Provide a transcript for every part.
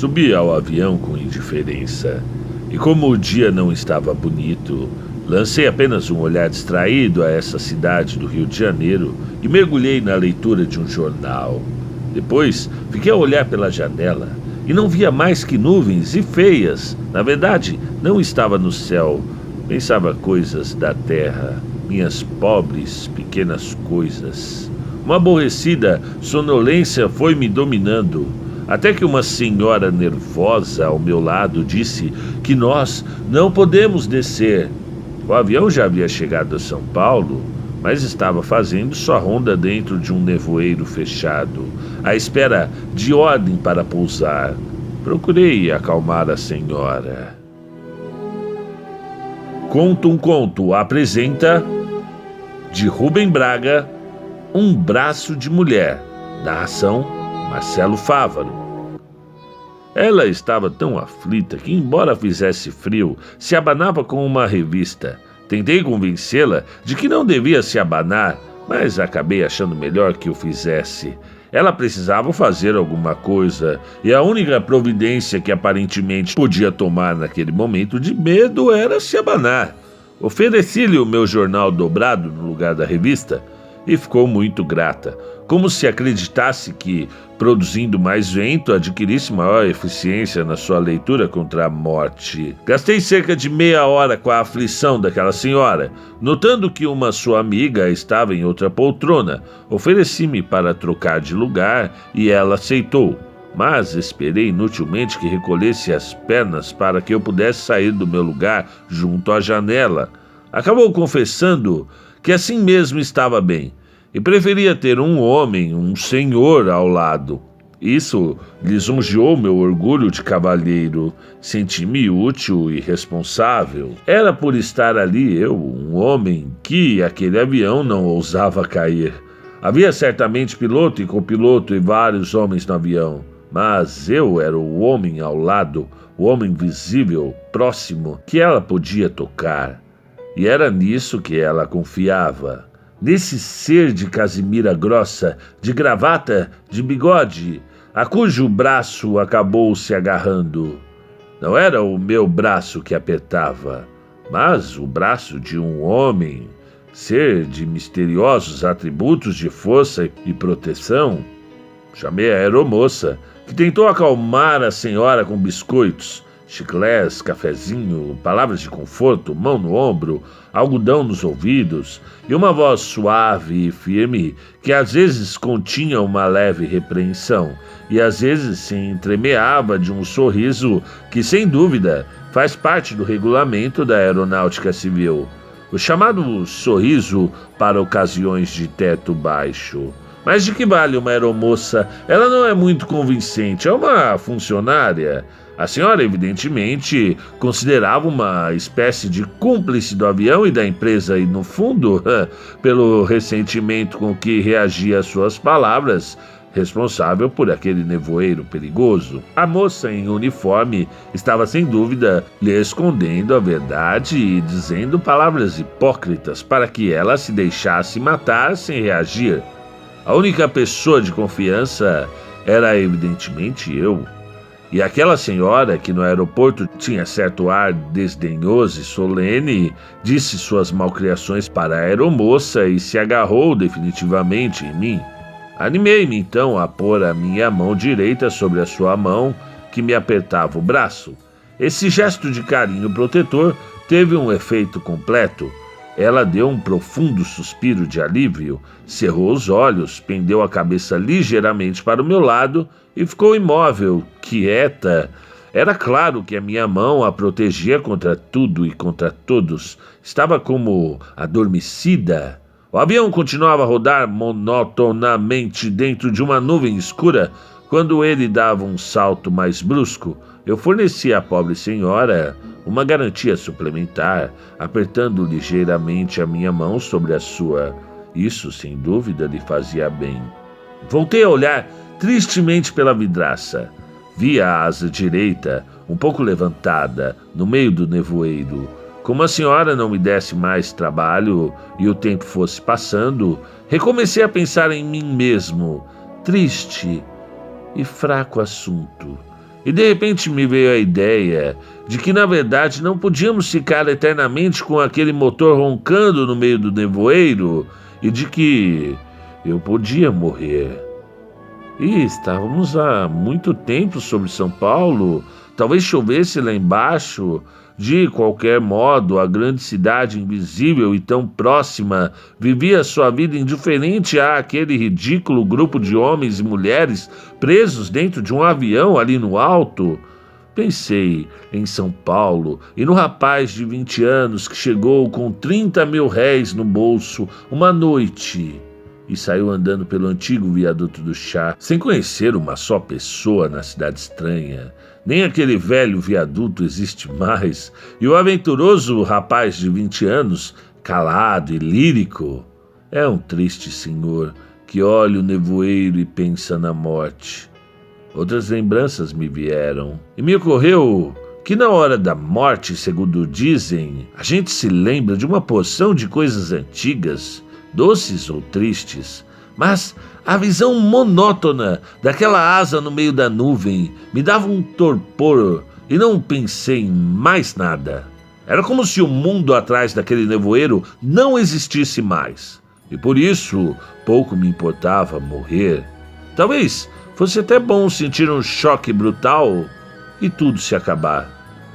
Subi ao avião com indiferença, e como o dia não estava bonito, lancei apenas um olhar distraído a essa cidade do Rio de Janeiro e mergulhei na leitura de um jornal. Depois, fiquei a olhar pela janela e não via mais que nuvens e feias. Na verdade, não estava no céu. Pensava coisas da terra, minhas pobres, pequenas coisas. Uma aborrecida sonolência foi me dominando, até que uma senhora nervosa ao meu lado disse que nós não podemos descer. O avião já havia chegado a São Paulo, mas estava fazendo sua ronda dentro de um nevoeiro fechado, à espera de ordem para pousar. Procurei acalmar a senhora. Conto um Conto apresenta, de Rubem Braga, Um Braço de Mulher. Narração Marcelo Fávaro. Ela estava tão aflita que, embora fizesse frio, se abanava com uma revista. Tentei convencê-la de que não devia se abanar, mas acabei achando melhor que o fizesse. Ela precisava fazer alguma coisa, e a única providência que aparentemente podia tomar naquele momento de medo era se abanar. Ofereci-lhe o meu jornal dobrado no lugar da revista, e ficou muito grata, como se acreditasse que, produzindo mais vento, adquirisse maior eficiência na sua leitura contra a morte. Gastei cerca de meia hora com a aflição daquela senhora. Notando que uma sua amiga estava em outra poltrona, ofereci-me para trocar de lugar e ela aceitou, mas esperei inutilmente que recolhesse as pernas para que eu pudesse sair do meu lugar junto à janela. Acabou confessando que assim mesmo estava bem, e preferia ter um homem, um senhor ao lado. Isso lisonjeou meu orgulho de cavalheiro. Senti-me útil e responsável. Era por estar ali eu, um homem, que aquele avião não ousava cair. Havia certamente piloto e copiloto e vários homens no avião, mas eu era o homem ao lado, o homem visível, próximo, que ela podia tocar. E era nisso que ela confiava. Nesse ser de casimira grossa, de gravata, de bigode, a cujo braço acabou se agarrando. Não era o meu braço que apertava, mas o braço de um homem, ser de misteriosos atributos de força e proteção. Chamei a aeromoça, que tentou acalmar a senhora com biscoitos, chiclés, cafezinho, palavras de conforto, mão no ombro, algodão nos ouvidos e uma voz suave e firme que às vezes continha uma leve repreensão e às vezes se entremeava de um sorriso que, sem dúvida, faz parte do regulamento da aeronáutica civil, o chamado sorriso para ocasiões de teto baixo. Mas de que vale uma aeromoça? Ela não é muito convincente, é uma funcionária. A senhora, evidentemente, considerava uma espécie de cúmplice do avião e da empresa e, no fundo, pelo ressentimento com que reagia às suas palavras, responsável por aquele nevoeiro perigoso. A moça em uniforme estava, sem dúvida, lhe escondendo a verdade e dizendo palavras hipócritas para que ela se deixasse matar sem reagir. A única pessoa de confiança era, evidentemente, eu. E aquela senhora, que no aeroporto tinha certo ar desdenhoso e solene, disse suas malcriações para a aeromoça e se agarrou definitivamente em mim. Animei-me então a pôr a minha mão direita sobre a sua mão, que me apertava o braço. Esse gesto de carinho protetor teve um efeito completo. Ela deu um profundo suspiro de alívio, cerrou os olhos, pendeu a cabeça ligeiramente para o meu lado e ficou imóvel, quieta. Era claro que a minha mão a protegia contra tudo e contra todos. Estava como adormecida. O avião continuava a rodar monotonamente dentro de uma nuvem escura. Quando ele dava um salto mais brusco, eu fornecia à pobre senhora uma garantia suplementar, apertando ligeiramente a minha mão sobre a sua. Isso, sem dúvida, lhe fazia bem. Voltei a olhar tristemente pela vidraça. Vi a asa direita, um pouco levantada, no meio do nevoeiro. Como a senhora não me desse mais trabalho e o tempo fosse passando, recomecei a pensar em mim mesmo, triste e fraco assunto. E de repente me veio a ideia de que na verdade não podíamos ficar eternamente com aquele motor roncando no meio do nevoeiro e de que eu podia morrer. E estávamos há muito tempo sobre São Paulo, talvez chovesse lá embaixo. De qualquer modo, a grande cidade invisível e tão próxima vivia sua vida indiferente àquele ridículo grupo de homens e mulheres presos dentro de um avião ali no alto. Pensei em São Paulo e no rapaz de 20 anos que chegou com 30.000 réis no bolso uma noite e saiu andando pelo antigo viaduto do Chá, sem conhecer uma só pessoa na cidade estranha. Nem aquele velho viaduto existe mais, e o aventuroso rapaz de 20 anos, calado e lírico, é um triste senhor que olha o nevoeiro e pensa na morte. Outras lembranças me vieram, e me ocorreu que na hora da morte, segundo dizem, a gente se lembra de uma porção de coisas antigas, doces ou tristes, mas a visão monótona daquela asa no meio da nuvem me dava um torpor e não pensei em mais nada. Era como se o mundo atrás daquele nevoeiro não existisse mais, e por isso pouco me importava morrer. Talvez fosse até bom sentir um choque brutal e tudo se acabar.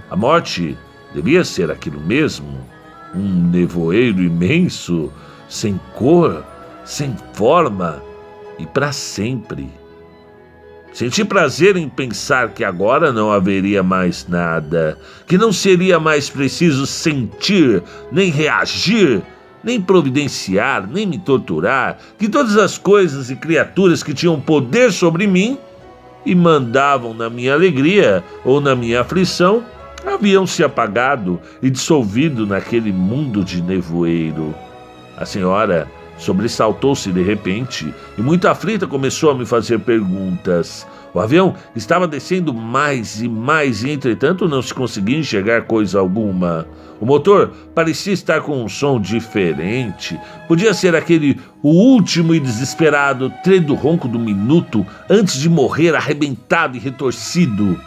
A morte devia ser aquilo mesmo, um nevoeiro imenso, sem cor, sem forma e para sempre. Senti prazer em pensar que agora não haveria mais nada, que não seria mais preciso sentir, nem reagir, nem providenciar, nem me torturar, que todas as coisas e criaturas que tinham poder sobre mim e mandavam na minha alegria ou na minha aflição haviam se apagado e dissolvido naquele mundo de nevoeiro. A senhora sobressaltou-se de repente e, muito aflita, começou a me fazer perguntas. O avião estava descendo mais e mais e, entretanto, não se conseguia enxergar coisa alguma. O motor parecia estar com um som diferente. Podia ser aquele o último e desesperado tredo ronco do minuto antes de morrer arrebentado e retorcido.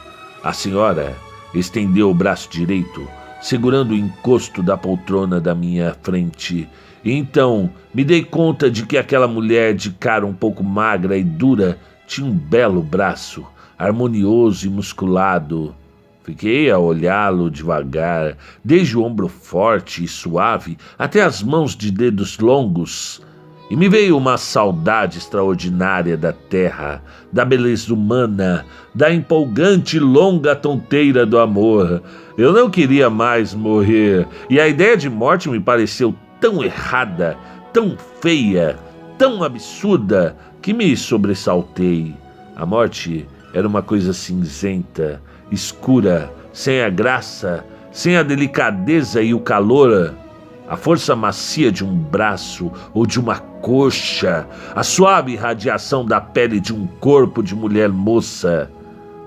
A senhora estendeu o braço direito, segurando o encosto da poltrona da minha frente. E então me dei conta de que aquela mulher de cara um pouco magra e dura tinha um belo braço, harmonioso e musculado. Fiquei a olhá-lo devagar, desde o ombro forte e suave até as mãos de dedos longos, e me veio uma saudade extraordinária da terra, da beleza humana, da empolgante e longa tonteira do amor. Eu não queria mais morrer, e a ideia de morte me pareceu tão errada, tão feia, tão absurda, que me sobressaltei. A morte era uma coisa cinzenta, escura, sem a graça, sem a delicadeza e o calor, a força macia de um braço ou de uma coxa, a suave radiação da pele de um corpo de mulher moça.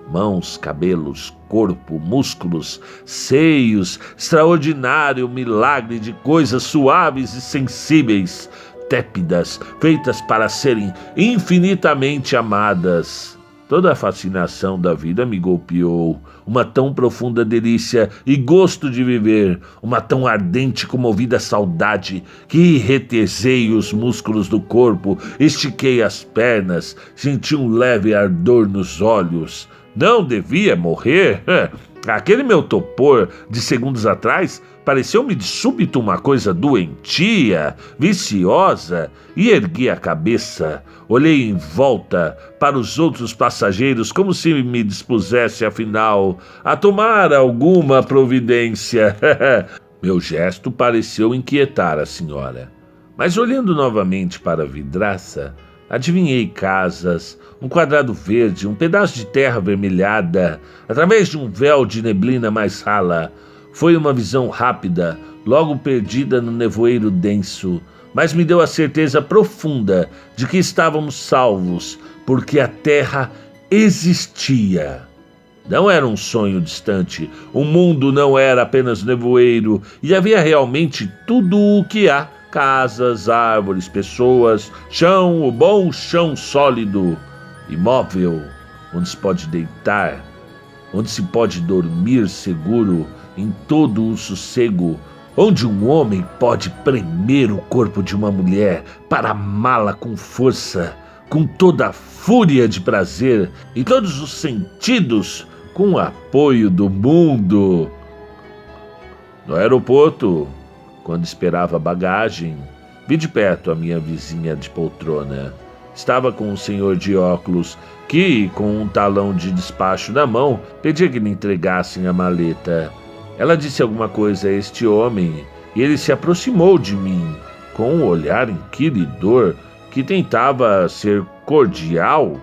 Mãos, cabelos, corpo, músculos, seios, extraordinário milagre de coisas suaves e sensíveis, tépidas, feitas para serem infinitamente amadas. Toda a fascinação da vida me golpeou, uma tão profunda delícia e gosto de viver, uma tão ardente e comovida saudade, que retesei os músculos do corpo, estiquei as pernas, senti um leve ardor nos olhos. Não devia morrer? Aquele meu topor de segundos atrás pareceu-me de súbito uma coisa doentia, viciosa, e ergui a cabeça. Olhei em volta para os outros passageiros como se me dispusesse, afinal, a tomar alguma providência. Meu gesto pareceu inquietar a senhora, mas olhando novamente para a vidraça, adivinhei casas, um quadrado verde, um pedaço de terra avermelhada, através de um véu de neblina mais rala. Foi uma visão rápida, logo perdida no nevoeiro denso, mas me deu a certeza profunda de que estávamos salvos, porque a terra existia. Não era um sonho distante, o mundo não era apenas nevoeiro, e havia realmente tudo o que há: casas, árvores, pessoas, chão, o bom chão sólido, imóvel, onde se pode deitar onde se pode dormir seguro em todo o sossego, onde um homem pode premer o corpo de uma mulher para amá-la com força, com toda a fúria de prazer e todos os sentidos, com o apoio do mundo. No aeroporto, quando esperava a bagagem, vi de perto a minha vizinha de poltrona. Estava com um senhor de óculos que, com um talão de despacho na mão, pedia que lhe entregassem a maleta. Ela disse alguma coisa a este homem e ele se aproximou de mim com um olhar inquiridor que tentava ser cordial.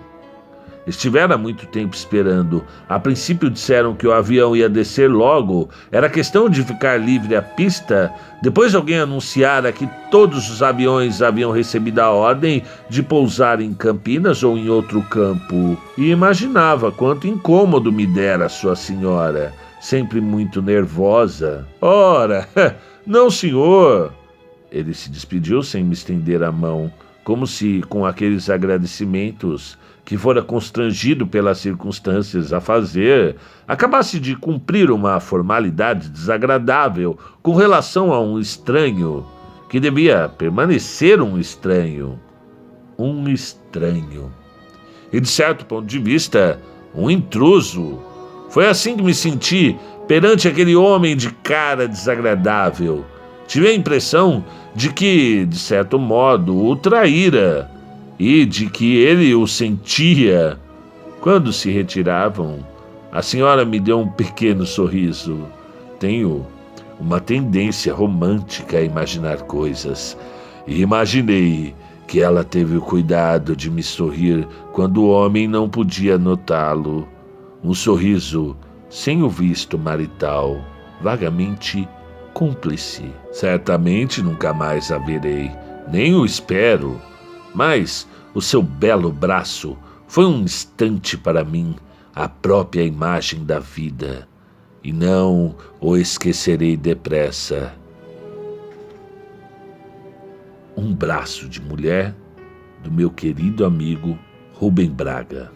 Estivera há muito tempo esperando. A princípio disseram que o avião ia descer logo. Era questão de ficar livre a pista. Depois alguém anunciara que todos os aviões haviam recebido a ordem de pousar em Campinas ou em outro campo. E imaginava quanto incômodo me dera sua senhora, sempre muito nervosa. Ora, não, senhor. Ele se despediu sem me estender a mão, como se, com aqueles agradecimentos que fora constrangido pelas circunstâncias a fazer, acabasse de cumprir uma formalidade desagradável com relação a um estranho, que devia permanecer um estranho. Um estranho. E, de certo ponto de vista, um intruso. Foi assim que me senti perante aquele homem de cara desagradável. Tive a impressão de que, de certo modo, o traíra e de que ele o sentia. Quando se retiravam, a senhora me deu um pequeno sorriso. Tenho uma tendência romântica a imaginar coisas, e imaginei que ela teve o cuidado de me sorrir quando o homem não podia notá-lo. Um sorriso sem o visto marital, vagamente cúmplice. Certamente nunca mais a verei, nem o espero, mas o seu belo braço foi um instante para mim, a própria imagem da vida, e não o esquecerei depressa. Um braço de mulher, do meu querido amigo Rubem Braga.